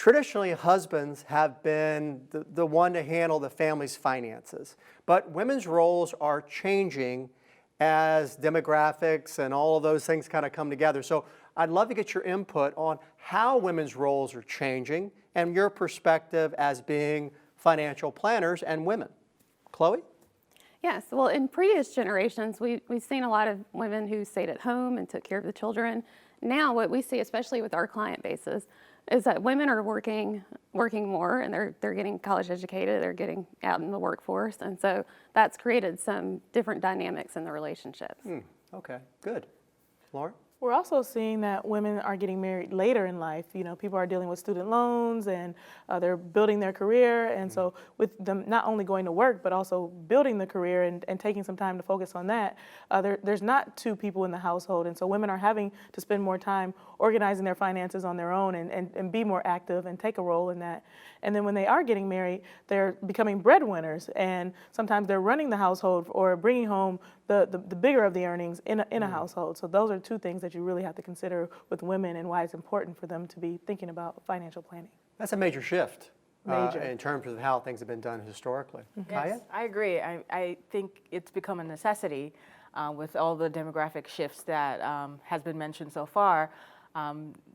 traditionally husbands have been the one to handle the family's finances, but women's roles are changing as demographics and all of those things kind of come together. So I'd love to get your input on how women's roles are changing and your perspective as being financial planners and women. Chloe? Yes, well, in previous generations, we've seen a lot of women who stayed at home and took care of the children. Now what we see, especially with our client bases, is that women are working more, and they're getting college educated, they're getting out in the workforce, and so that's created some different dynamics in the relationships. Okay, good. Lauryn? We're also seeing that women are getting married later in life. You know, people are dealing with student loans and they're building their career. And so with them not only going to work, but also building the career and taking some time to focus on that, there's not two people in the household. And so women are having to spend more time organizing their finances on their own and be more active and take a role in that. And then when they are getting married, they're becoming breadwinners. And sometimes they're running the household or bringing home the bigger of the earnings in a household. So those are two things that you really have to consider with women and why it's important for them to be thinking about financial planning. That's a major shift in terms of how things have been done historically. Kaya? Yes, I agree. I think it's become a necessity with all the demographic shifts that has been mentioned so far.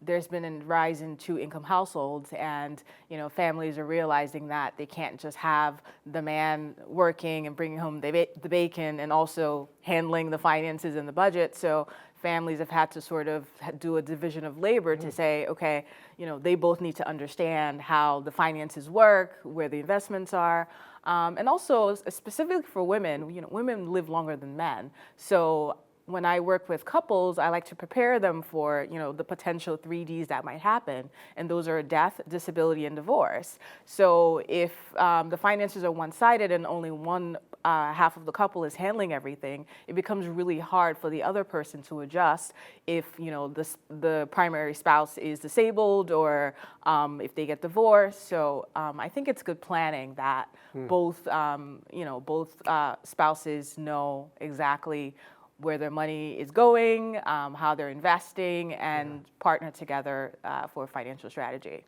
There's been a rise in two-income households, and families are realizing that they can't just have the man working and bringing home the bacon and also handling the finances and the budget. So families have had to sort of do a division of labor to say, okay, they both need to understand how the finances work, where the investments are, and also specifically for women, women live longer than men. So when I work with couples, I like to prepare them for, the potential 3Ds that might happen, and those are death, disability, and divorce. So if the finances are one-sided and only one half of the couple is handling everything, it becomes really hard for the other person to adjust if, the primary spouse is disabled or if they get divorced. So I think it's good planning that both spouses know exactly where their money is going, how they're investing, and partner together for financial strategy.